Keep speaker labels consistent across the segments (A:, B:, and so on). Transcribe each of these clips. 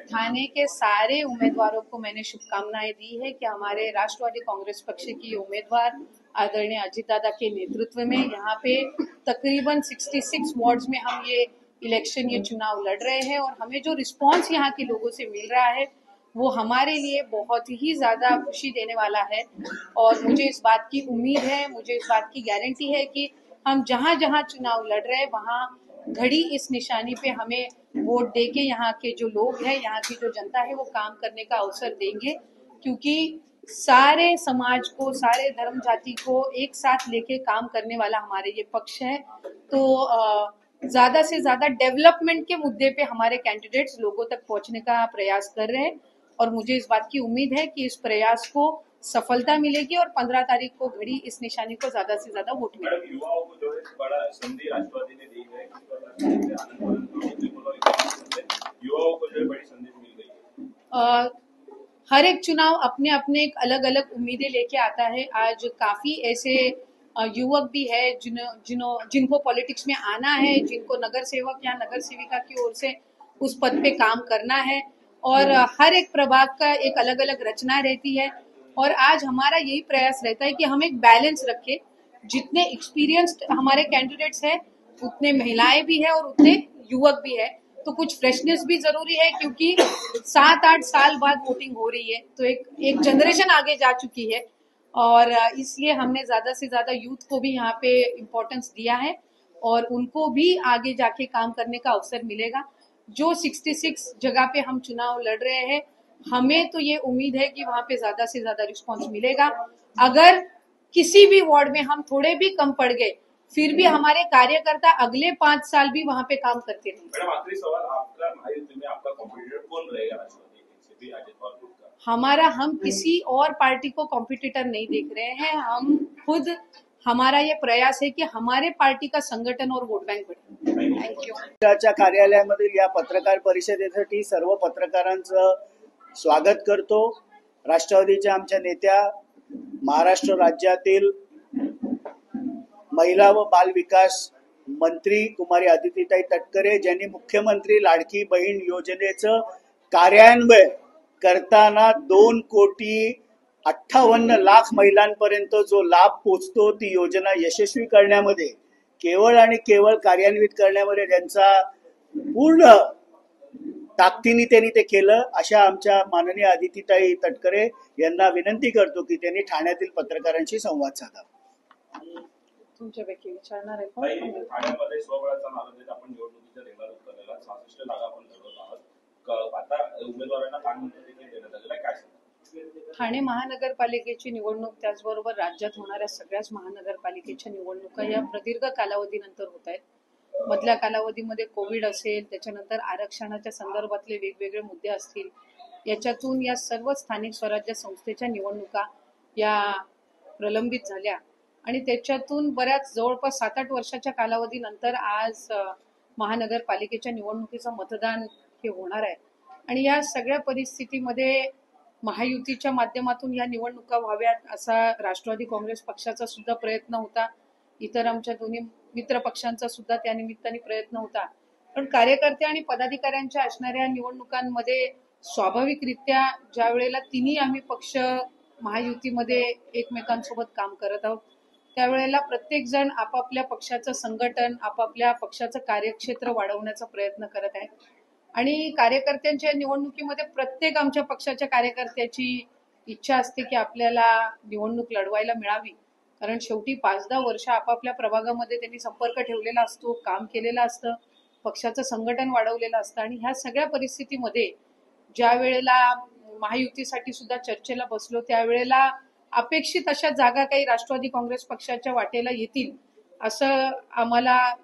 A: थाने के सारे उम्मीदवारों को मैंने शुभकामनाएं दी है कि हमारे राष्ट्रवादी कांग्रेस पक्ष की उम्मीदवार आदरणीय अजीत दादा के नेतृत्व में यहाँ पे तकरीबन 66 वार्ड्स में हम ये चुनाव लड़ रहे हैं और हमें जो रिस्पांस यहाँ के लोगों से मिल रहा है वो हमारे लिए बहुत ही ज्यादा खुशी देने वाला है। और मुझे इस बात की उम्मीद है, मुझे इस बात की गारंटी है कि हम जहाँ जहाँ चुनाव लड़ रहे हैं वहाँ घड़ी इस निशानी पे हमें वोट देके यहाँ के जो लोग हैं, यहाँ की जो जनता है वो काम करने का अवसर देंगे, क्योंकि सारे समाज को, सारे धर्म जाति को एक साथ लेके काम करने वाला हमारे ये पक्ष है। तो ज्यादा से ज्यादा डेवलपमेंट के मुद्दे पे हमारे कैंडिडेट्स लोगों तक पहुंचने का प्रयास कर रहे हैं और मुझे इस बात की उम्मीद है कि इस प्रयास को सफलता मिलेगी और 15 तारीख को घड़ी इस निशानी को ज्यादा से ज्यादा वोट मिलेगी।
B: युवाओं को जो है बड़ा संधि राष्ट्रवादी ने दी है, युवाओं को जो है बड़ी संधि मिल गई है।
A: हर एक चुनाव अपने अपने एक अलग अलग उम्मीदें लेके आता है। आज काफी ऐसे युवक भी है जिनको पॉलिटिक्स में आना है, जिनको नगर सेवक या नगर सेविका की ओर से उस पद पे काम करना है और हर एक प्रभाग का एक अलग अलग रचना रहती है और आज हमारा यही प्रयास रहता है कि हम एक बैलेंस रखें। जितने एक्सपीरियंस्ड हमारे कैंडिडेट्स हैं उतने महिलाएं भी है और उतने युवक भी है, तो कुछ फ्रेशनेस भी जरूरी है क्योंकि 7-8 साल बाद वोटिंग हो रही है, तो एक जनरेशन आगे जा चुकी है और इसलिए हमने ज्यादा से ज्यादा यूथ को भी यहाँ पे इम्पोर्टेंस दिया है और उनको भी आगे जाके काम करने का अवसर मिलेगा। जो 66 जगह पे हम चुनाव लड़ रहे हैं, हमें तो ये उम्मीद है कि वहां पे ज्यादा से ज्यादा रिस्पॉन्स मिलेगा। अगर किसी भी वार्ड में हम थोड़े भी कम पड़ गए फिर भी हमारे कार्यकर्ता अगले 5 साल भी वहां पे काम करते रहेंगे।
B: मैडम, आखिरी सवाल, आपका महायुति में आपका कॉम्पिटिटर कौन रहेगा राष्ट्रवादी से भी अजित पवार ग्रुप का?
A: हम किसी और पार्टी को कॉम्पिटिटर नहीं देख रहे हैं। हम खुद, हमारा ये प्रयास है कि हमारे पार्टी का संगठन और वोट बँक बढ़े। थँक्यू।
C: पक्षाच्या कार्यालयामधील या पत्रकार परिषदेसाठी सर्व पत्रकारांचं स्वागत करतो। राष्ट्रवादीच्या आमच्या नेत्या, महाराष्ट्र राज्यातील महिला व बाल विकास मंत्री कुमारी अदितीताई तटकरे, ज्यांनी मुख्यमंत्री लाडकी बहीण योजनेचं कार्यान्वयन करताना 2,58,00,000 महिलांपर्यंत जो लाभ पोचतो, ती योजना यशस्वी करण्यामध्ये केवळ आणि केवळ कार्यान्वित करण्यामध्ये ज्यांचा पूर्ण ताकदीने त्यांनी ते केलं, अशा आमच्या माननीय अदितीताई तटकरे यांना विनंती करतो की त्यांनी ठाण्यातील पत्रकारांशी संवाद साधावा।
A: तुमच्यापैकी विचारणार आहे
B: ठाण्यामध्ये स्वबळाचा नाराज आपण निवडणुकीच्या रिंगणात उतरलेला 66 जागा आपण लढवत आहोत। आता उमेदवारांना काय देखील देण्यात आलेला आहे, काय सांगा?
A: ठाणे महानगरपालिकेची निवडणूक त्याचबरोबर राज्यात होणाऱ्या सगळ्याच महानगरपालिकेच्या निवडणुका या प्रदीर्घ कालावधीनंतर होत आहेत। मधल्या कालावधीमध्ये कोविड असेल, त्याच्यानंतर आरक्षणाच्या संदर्भातले वेगवेगळे मुद्दे असतील, याच्यातून या सर्व स्थानिक स्वराज्य संस्थेच्या निवडणुका या प्रलंबित झाल्या आणि त्याच्यातून बऱ्याच जवळपास 7-8 वर्षाच्या कालावधीनंतर आज महानगरपालिकेच्या निवडणुकीचं मतदान हे होणार आहे आणि या सगळ्या परिस्थितीमध्ये महायुतीच्या माध्यमातून या निवडणुका व्हाव्यात असा राष्ट्रवादी काँग्रेस पक्षाचा सुद्धा प्रयत्न होता, इतर आमच्या दोन्ही मित्र पक्षांचा सुद्धा त्या निमित्ताने प्रयत्न होता। पण कार्यकर्ते आणि पदाधिकाऱ्यांच्या असणाऱ्या निवडणुकांमध्ये स्वाभाविकरित्या ज्या वेळेला तिन्ही आम्ही पक्ष महायुतीमध्ये एकमेकांसोबत काम करत आहोत, त्यावेळेला प्रत्येक जण आपापल्या पक्षाचं संघटन, आपापल्या पक्षाचं कार्यक्षेत्र वाढवण्याचा प्रयत्न करत आहे आणि कार्यकर्त्यांच्या निवडणुकीमध्ये प्रत्येक आमच्या पक्षाच्या कार्यकर्त्याची इच्छा असते की आपल्याला निवडणूक लढवायला मिळावी, कारण शेवटी 5-10 वर्ष आपापल्या प्रभागामध्ये त्यांनी संपर्क ठेवलेला असतो, काम केलेलं असतं, पक्षाचं संघटन वाढवलेलं असतं आणि ह्या सगळ्या परिस्थितीमध्ये ज्या वेळेला महायुतीसाठी सुद्धा चर्चेला बसलो त्यावेळेला अपेक्षित अशा जागा काही राष्ट्रवादी काँग्रेस पक्षाच्या वाटेला येतील असं आम्हाला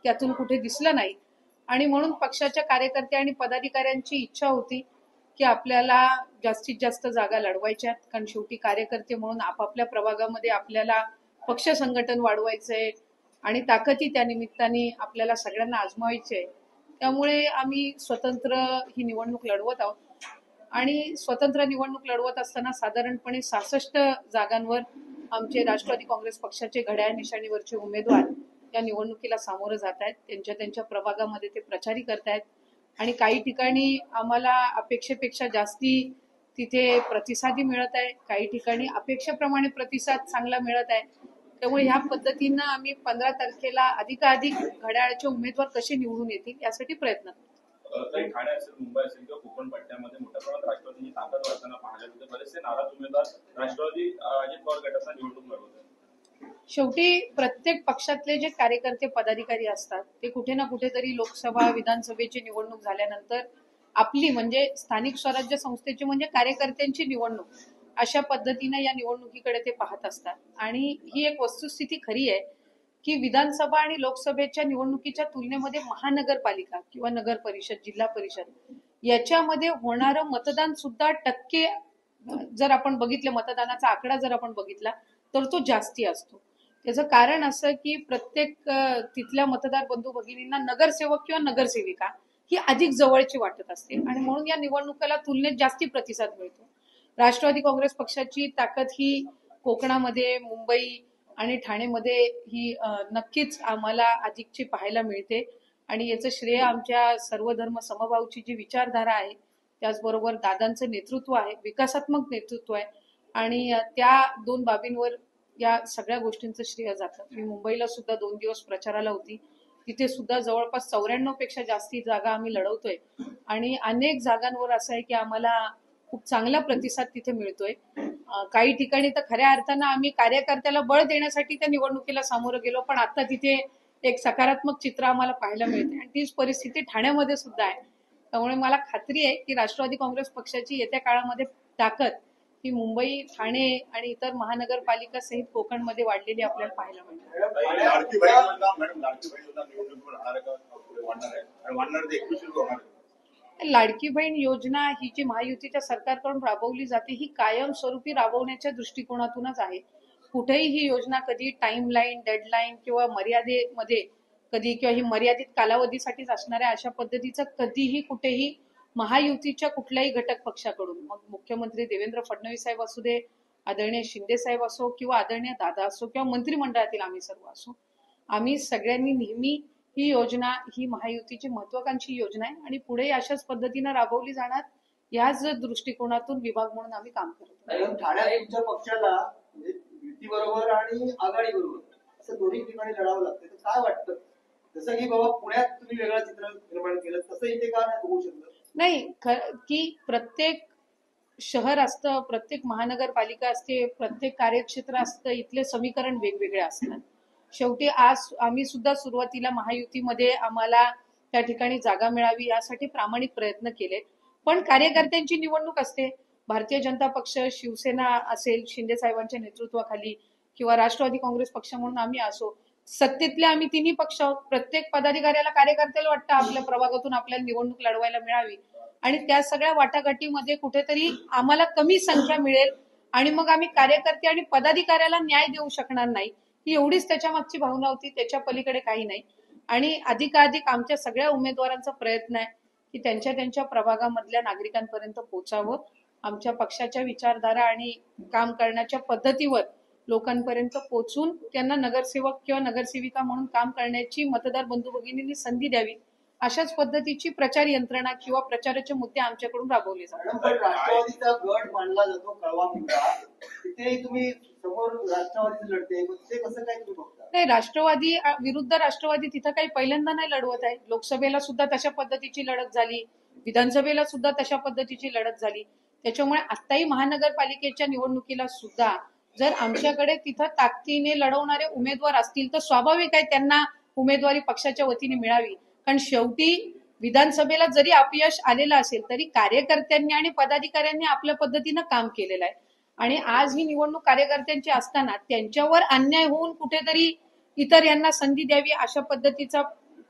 A: त्यातून कुठे दिसलं नाही आणि म्हणून पक्षाच्या कार्यकर्ते आणि पदाधिकाऱ्यांची इच्छा होती की आपल्याला जास्तीत जास्त जागा लढवायच्यात, कारण शेवटी कार्यकर्ते म्हणून आपापल्या प्रभागामध्ये आपल्याला पक्ष संघटन वाढवायचंय आणि ताकदी त्या निमित्ताने आपल्याला सगळ्यांना आजमावायची आहे। त्यामुळे आम्ही स्वतंत्र ही निवडणूक लढवत आहोत आणि स्वतंत्र निवडणूक लढवत असताना साधारणपणे 66 जागांवर आमचे राष्ट्रवादी काँग्रेस पक्षाचे घड्याळ निशाणीवरचे उमेदवार या निवडणुकीला सामोरं जात आहेत। त्यांच्या प्रभागामध्ये ते प्रचारी करतायत आणि काही ठिकाणी आम्हाला अपेक्षेपेक्षा जास्ती तिथे प्रतिसादही मिळत आहे, काही ठिकाणी अपेक्षेप्रमाणे प्रतिसाद चांगला मिळत आहे. त्यामुळे ह्या पद्धतीनं आम्ही 15 तारखेला अधिकाधिक घड्याळाचे उमेदवार कसे निवडून येतील यासाठी प्रयत्न करू.
B: काही ठाणे असेल, मुंबई असेल किंवा कोकण पट्ट्यामध्ये मोठ्या प्रमाणात राष्ट्रवादीची ताकद वाढताना पाहायला मिळते. बरेचसे नाराज उमेदवार राष्ट्रवादी अजित पवार गटाचा निवडणूक लढवत आहेत.
A: शेवटी प्रत्येक पक्षातले जे कार्यकर्ते पदाधिकारी असतात ते कुठे ना कुठेतरी लोकसभा विधानसभेची निवडणूक झाल्यानंतर आपली म्हणजे स्थानिक स्वराज्य संस्थेची म्हणजे कार्यकर्त्यांची निवडणूक अशा पद्धतीने या निवडणुकीकडे ते पाहत असतात. आणि ही एक वस्तुस्थिती खरी आहे की विधानसभा आणि लोकसभेच्या निवडणुकीच्या तुलनेमध्ये महानगरपालिका किंवा नगर परिषद, जिल्हा परिषद याच्यामध्ये होणारं मतदान सुद्धा टक्के जर आपण बघितलं, मतदानाचा आकडा जर आपण बघितला तर तो जास्ती असतो. त्याचं कारण असं की प्रत्येक तिथल्या मतदार बंधू भगिनींना नगरसेवक किंवा नगरसेविका ही अधिक जवळची वाटत असते आणि म्हणून या निवडणुकीला तुलनेत जास्ती प्रतिसाद मिळतो. राष्ट्रवादी काँग्रेस पक्षाची ताकद ही कोकणामध्ये, मुंबई आणि ठाणेमध्ये ही नक्कीच आम्हाला अधिकची पाहायला मिळते आणि याचं श्रेय आमच्या सर्वधर्म समभावची जी विचारधारा आहे, त्याचबरोबर दादांचं नेतृत्व आहे, विकासात्मक नेतृत्व आहे आणि त्या दोन बाबींवर या सगळ्या गोष्टींचं श्रेय जातं. मी मुंबईला सुद्धा 2 दिवस प्रचाराला होती, तिथे सुद्धा जवळपास 94 पेक्षा जास्ती जागा आम्ही लढवतोय आणि अनेक जागांवर असं आहे की आम्हाला खूप चांगला प्रतिसाद तिथे मिळतोय. काही ठिकाणी तर खऱ्या अर्थानं आम्ही कार्यकर्त्याला बळ देण्यासाठी त्या निवडणुकीला सामोरं गेलो, पण आता तिथे एक सकारात्मक चित्र आम्हाला पाहायला मिळते आणि तीच परिस्थिती ठाण्यामध्ये सुद्धा आहे. त्यामुळे मला खात्री आहे की राष्ट्रवादी काँग्रेस पक्षाची येत्या काळामध्ये ताकद ही मुंबई, ठाणे आणि इतर महानगरपालिका सहित कोकणमध्ये वाढलेली आपल्याला पाहायला मिळते. लाडकी बहीण योजना ही जी महायुतीच्या सरकारकडून राबवली जाते ही कायमस्वरूपी राबवण्याच्या दृष्टिकोनातूनच आहे. कुठेही ही योजना कधी टाइमलाईन, डेडलाईन किंवा मर्यादेमध्ये कधी किंवा ही मर्यादित कालावधीसाठीच असणाऱ्या अशा पद्धतीचं कधीही कुठेही महायुतीच्या कुठल्याही घटक पक्षाकडून, मग मुख्यमंत्री देवेंद्र फडणवीस साहेब असू दे, आदरणीय शिंदे साहेब असो किंवा आदरणीय दादा असो किंवा मंत्रिमंडळातील आम्ही सर्व असो, आम्ही सगळ्यांनी नेहमी ही योजना ही महायुतीची महत्वाकांक्षी योजना आहे आणि पुढे अशाच पद्धतीनं राबवली जाणार याच दृष्टिकोनातून विभाग म्हणून आम्ही काम करतो.
D: ठाण्यात तुमच्या पक्षाला म्हणजे युती बरोबर आणि आघाडी बरोबर असं दोन्ही ठिकाणी लढावं लागतं, तर काय वाटतं? जसं की बाबा पुण्यात तुम्ही वेगळं चित्र निर्माण केलं तसं इथे का नाही होऊ शकतं?
A: नाही, की प्रत्येक शहर असतं, प्रत्येक महानगरपालिका असते, प्रत्येक कार्यक्षेत्र असतं, इथले समीकरण वेगवेगळे असतात. शेवटी आज आम्ही सुद्धा सुरुवातीला महायुतीमध्ये आम्हाला त्या ठिकाणी जागा मिळावी यासाठी प्रामाणिक प्रयत्न केले, पण कार्यकर्त्यांची निवडणूक असते. भारतीय जनता पक्ष, शिवसेना असेल शिंदे साहेबांच्या नेतृत्वाखाली किंवा राष्ट्रवादी काँग्रेस पक्ष म्हणून आम्ही असो, सत्तेतले आम्ही तिन्ही पक्ष आहोत. प्रत्येक पदाधिकाऱ्याला, कार्यकर्त्याला वाटतं आपल्या प्रभागातून आपल्याला निवडणूक लढवायला मिळावी आणि त्या सगळ्या वाटाघाटीमध्ये कुठेतरी आम्हाला कमी संख्या मिळेल आणि मग आम्ही कार्यकर्ते आणि पदाधिकाऱ्याला न्याय देऊ शकणार नाही, ही एवढीच त्याच्या मागची भावना होती. त्याच्या पलीकडे काही नाही. आणि अधिकाधिक आमच्या सगळ्या उमेदवारांचा प्रयत्न आहे की त्यांच्या त्यांच्या प्रभागामधल्या नागरिकांपर्यंत पोहोचावं. आमच्या पक्षाच्या विचारधारा आणि काम करण्याच्या पद्धतीवर लोकांपर्यंत पोहोचून त्यांना नगरसेवक किंवा नगरसेविका म्हणून काम करण्याची मतदार बंधू भगिनींनी संधी द्यावी, अशाच पद्धतीची प्रचार यंत्रणा किंवा प्रचाराचे मुद्दे आमच्याकडून राबवले जातात.
D: पण राष्ट्रवादीचा गट मानला जातो कळवा मुद्दा, तिथे तुम्ही समोर राष्ट्रवादी लढते, ते कसं काय तुम्ही बघता?
A: नाही, राष्ट्रवादी विरुद्ध राष्ट्रवादी तिथं काही पहिल्यांदा नाही लढवत आहे. लोकसभेला सुद्धा तशा पद्धतीची लढत झाली, विधानसभेला सुद्धा तशा पद्धतीची लढत झाली. त्याच्यामुळे आताही महानगरपालिकेच्या निवडणुकीला सुद्धा जर आमच्याकडे तिथं ताकदीने लढवणारे उमेदवार असतील तर स्वाभाविक आहे त्यांना उमेदवारी पक्षाच्या वतीने मिळावी. कारण शेवटी विधानसभेला जरी अपयश आलेलं असेल तरी कार्यकर्त्यांनी आणि पदाधिकाऱ्यांनी आपल्या पद्धतीनं काम केलेलं आहे आणि आज ही निवडणूक कार्यकर्त्यांची असताना त्यांच्यावर अन्याय होऊन कुठेतरी इतर यांना संधी द्यावी अशा पद्धतीचा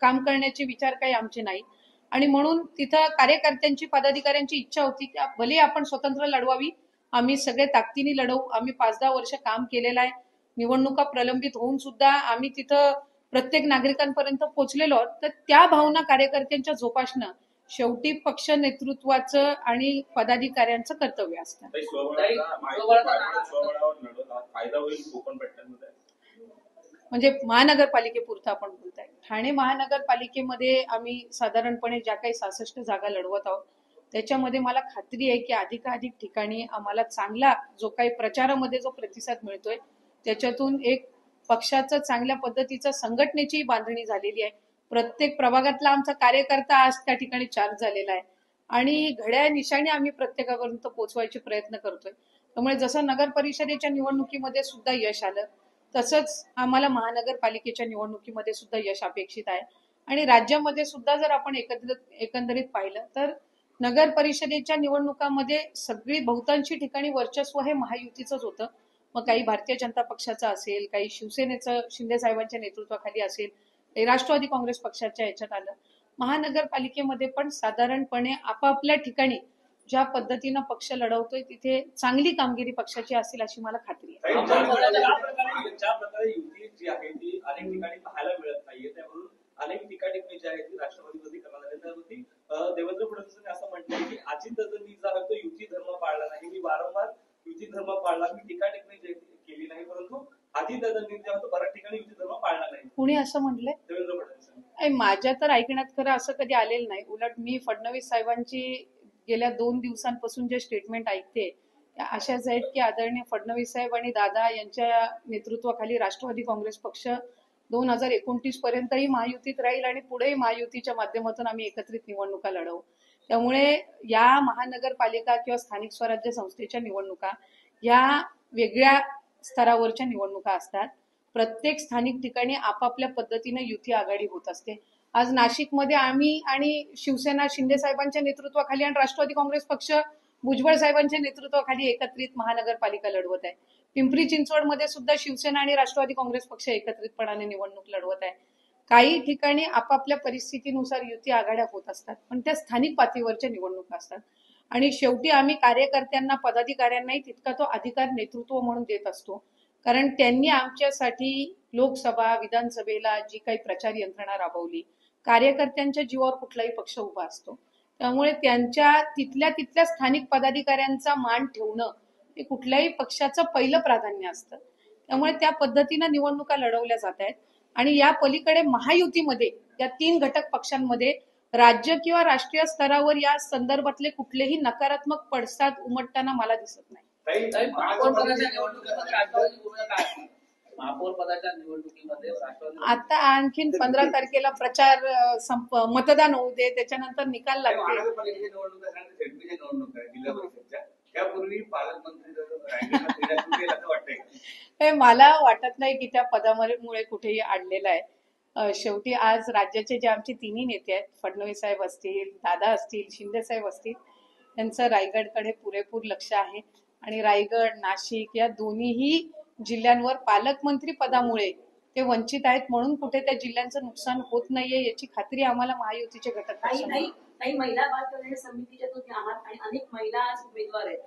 A: काम करण्याचे विचार काही आमचे नाही. आणि म्हणून तिथं कार्यकर्त्यांची, पदाधिकाऱ्यांची इच्छा होती की भले आपण स्वतंत्र लढवावी, आम्ही सगळे ताकदीने लढवू. आम्ही 5-10 वर्ष काम केलेलं आहे. निवडणुका प्रलंबित होऊन सुद्धा आम्ही तिथं प्रत्येक नागरिकांपर्यंत पोहोचलेलो आहोत. तर त्या भावना कार्यकर्त्यांच्या जोपासणं शेवटी पक्ष नेतृत्वाचं आणि पदाधिकाऱ्यांचं कर्तव्य असतं.
B: स्वबळावर लढवत फायदा होईल कोकण पट्ट्यांमध्ये?
A: म्हणजे महानगरपालिकेपुरतं आपण बोलताय. ठाणे महानगरपालिकेमध्ये आम्ही साधारणपणे ज्या काही 66 जागा लढवत आहोत त्याच्यामध्ये मला खात्री आहे की अधिकाधिक ठिकाणी आम्हाला चांगला जो काही प्रचारामध्ये जो प्रतिसाद मिळतोय त्याच्यातून एक पक्षाचं चांगल्या पद्धतीचं संघटनेची बांधणी झालेली आहे. प्रत्येक प्रभागातला आमचा कार्यकर्ता आज त्या ठिकाणी चार्ज झालेला आहे आणि घड्याळ निशाणे आम्ही प्रत्येकापर्यंत पोहोचवायचे प्रयत्न करतोय. त्यामुळे जसं नगर परिषदेच्या निवडणुकीमध्ये सुद्धा यश आलं तसंच आम्हाला महानगरपालिकेच्या निवडणुकीमध्ये सुद्धा यश अपेक्षित आहे. आणि राज्यामध्ये सुद्धा जर आपण एकंदरीत पाहिलं तर नगर परिषदेच्या निवडणुकामध्ये सगळी बहुतांशी ठिकाणी वर्चस्व हे महायुतीचंच होतं. मग काही भारतीय जनता पक्षाचं असेल, काही शिवसेनेचं शिंदे साहेबांच्या नेतृत्वाखाली असेल, काही राष्ट्रवादी काँग्रेस पक्षाच्या याच्यात आलं. महानगरपालिकेमध्ये पण साधारणपणे आपापल्या ठिकाणी ज्या पद्धतीनं पक्ष लढवतोय तिथे चांगली कामगिरी पक्षाची असेल अशी मला खात्री आहे.
E: ज्या प्रकारे युती जी आहे ती अनेक ठिकाणी पाहायला मिळत नाहीये, त्यामुळे अनेक ठिकाणी जी आहे ती राष्ट्रवादीमध्ये करण्यात आली. त्यावरती देवेंद्र फडणवीसांनी असं म्हटलंय की अजितदादांनी जो आहे तो युती धर्म पाळला नाही. मी वारंवार युती धर्म पाळला, मी टीका टिप्पणी केली नाही, परंतु अजितदादांनी जो आहे तो बऱ्याच ठिकाणी युती धर्म पाळला नाही.
A: कुणी असं म्हटलंय?
E: देवेंद्र फडणवीसांनी.
A: माझ्या तर ऐकण्यात खरं असं कधी आलेलं नाही. उलट मी फडणवीस साहेबांची गेल्या 2 दिवसांपासून जे स्टेटमेंट ऐकते त्या अशाच आहेत की आदरणीय फडणवीस साहेब आणि दादा यांच्या नेतृत्वाखाली राष्ट्रवादी काँग्रेस पक्ष 2029 पर्यंतही महायुतीत राहील आणि पुढेही महायुतीच्या माध्यमातून आम्ही एकत्रित निवडणुका लढवू. त्यामुळे या महानगरपालिका किंवा स्थानिक स्वराज्य संस्थेच्या निवडणुका या वेगळ्या स्तरावरच्या निवडणुका असतात. प्रत्येक स्थानिक ठिकाणी आपापल्या पद्धतीने युती आघाडी होत असते. आज नाशिकमध्ये आम्ही आणि शिवसेना शिंदे साहेबांच्या नेतृत्वाखाली आणि राष्ट्रवादी काँग्रेस पक्ष भुजबळ साहेबांच्या नेतृत्वाखाली एकत्रित महानगरपालिका लढवत आहे. पिंपरी चिंचवडमध्ये सुद्धा शिवसेना आणि राष्ट्रवादी काँग्रेस पक्ष एकत्रितपणाने निवडणूक लढवत आहे. काही ठिकाणी आपापल्या परिस्थितीनुसार युती आघाड्या होत असतात, पण त्या स्थानिक पातळीवरच्या निवडणुका असतात. आणि शेवटी आम्ही कार्यकर्त्यांना पदाधिकाऱ्यांनाही तितका तो अधिकार नेतृत्व म्हणून देत असतो, कारण त्यांनी आमच्यासाठी लोकसभा विधानसभेला जी काही प्रचार यंत्रणा राबवली, कार्यकर्त्यांच्या जीवावर कुठलाही पक्ष उभा असतो. त्यामुळे त्यांच्या तिथल्या स्थानिक पदाधिकाऱ्यांचा मान ठेवणं हे कुठल्याही पक्षाचं पहिलं प्राधान्य असतं. त्यामुळे त्या पद्धतीनं निवडणुका लढवल्या जात आहेत. आणि या पलीकडे महायुतीमध्ये या 3 घटक पक्षांमध्ये राज्य किंवा राष्ट्रीय स्तरावर या संदर्भातले कुठलेही नकारात्मक पडसाद उमटताना मला दिसत नाही.
F: महापौर पदाच्या निवडणुकीमध्ये
A: आता आणखीन 15 तारखेला प्रचार मतदान होऊ दे, त्याच्यानंतर निकाल लागते.
E: त्यापूर्वी पालकमंत्री
A: हे मला वाटत नाही की त्या पदामुळे कुठेही अडलेलं आहे. शेवटी आज राज्याचे जे आमचे तिन्ही नेते आहेत, फडणवीस साहेब असतील, दादा असतील, शिंदे साहेब असतील, त्यांचं रायगडकडे पुरेपूर लक्ष आहे. आणि रायगड नाशिक या दोन्हीही जिल्ह्यांवर पालकमंत्री पदामुळे ते वंचित आहेत, म्हणून कुठे त्या जिल्ह्यांचं नुकसान होत नाहीये याची खात्री आम्हाला महायुतीचे घटक
G: काही महिला बाल कल्याण समितीच्या तुम्ही आहात आणि अनेक महिला आज उमेदवार आहेत.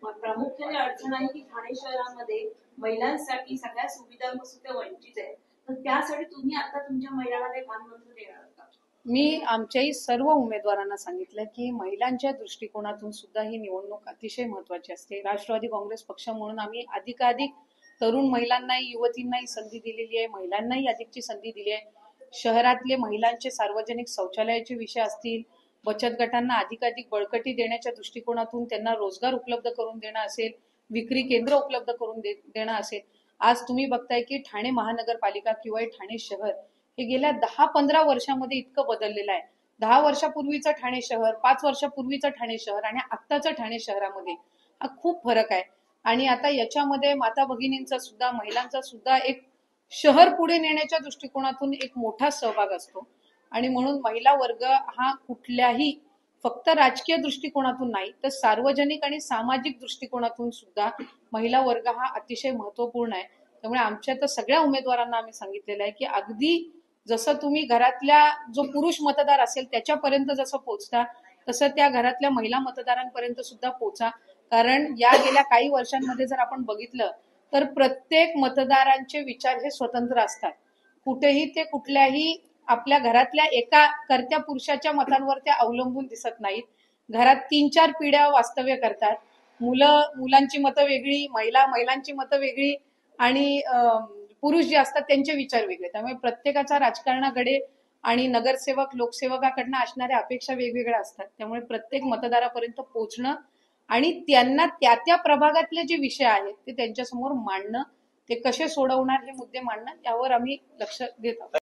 G: प्रामुख्याने अडचण आहे की ठाणे शहरामध्ये महिलांसाठी सगळ्या सुविधांपासून ते वंचित आहे. तर त्यासाठी तुम्ही आता तुमच्या महिलांना काही मानमंत्र देणार का?
A: मी आमच्याही सर्व उमेदवारांना सांगितलं की महिलांच्या दृष्टिकोनातून सुद्धा ही निवडणूक अतिशय महत्वाची असते. राष्ट्रवादी काँग्रेस पक्ष म्हणून आम्ही अधिकाधिक तरुण महिलांनाही युवतींनाही संधी दिलेली आहे, महिलांनाही अधिकची संधी दिली आहे. शहरातले महिलांचे सार्वजनिक शौचालयाचे विषय असतील, बचत गटांना अधिकाधिक बळकटी देण्याच्या दृष्टिकोनातून त्यांना रोजगार उपलब्ध करून देणं असेल, विक्री केंद्र उपलब्ध करून देणं असेल. आज तुम्ही बघताय की ठाणे महानगरपालिका किंवा ठाणे शहर हे गेल्या 10-15 वर्षामध्ये इतकं बदललेलं आहे. 10 वर्षापूर्वीचं ठाणे शहर, 5 वर्षापूर्वीचं ठाणे शहर आणि आत्ताचं ठाणे शहरामध्ये हा खूप फरक आहे. आणि आता याच्यामध्ये माता भगिनींचा सुद्धा, महिलांचा सुद्धा एक शहर पुढे नेण्याच्या दृष्टिकोनातून एक मोठा सहभाग असतो. आणि म्हणून महिला वर्ग हा कुठल्याही फक्त राजकीय दृष्टिकोनातून नाही तर सार्वजनिक आणि सामाजिक दृष्टिकोनातून सुद्धा महिला वर्ग हा अतिशय महत्वपूर्ण आहे. त्यामुळे आमच्या तर सगळ्या उमेदवारांना आम्ही सांगितलेलं आहे की अगदी जसं तुम्ही घरातल्या जो पुरुष मतदार असेल त्याच्यापर्यंत जसं पोहोचता तसं त्या घरातल्या महिला मतदारांपर्यंत सुद्धा पोहोचा. कारण या गेल्या काही वर्षांमध्ये जर आपण बघितलं तर प्रत्येक मतदारांचे विचार हे स्वतंत्र असतात. कुठेही ते कुठल्याही आपल्या घरातल्या एका कर्त्या पुरुषाच्या मतांवर ते अवलंबून दिसत नाहीत. घरात 3-4 पिढ्या वास्तव्य करतात. मुलांची मतं वेगळी, महिलांची मतं वेगळी आणि पुरुष जे असतात त्यांचे विचार वेगळे. त्यामुळे प्रत्येकाच्या राजकारणाकडे आणि नगरसेवक लोकसेवकाकडनं असणाऱ्या अपेक्षा वेगवेगळ्या असतात. त्यामुळे प्रत्येक मतदारापर्यंत पोहोचणं आणि त्यांना त्या त्या प्रभागातले जे विषय आहेत ते त्यांच्यासमोर मांडणं, ते कसे सोडवणार हे मुद्दे मांडणं, यावर आम्ही लक्ष देत आहोत.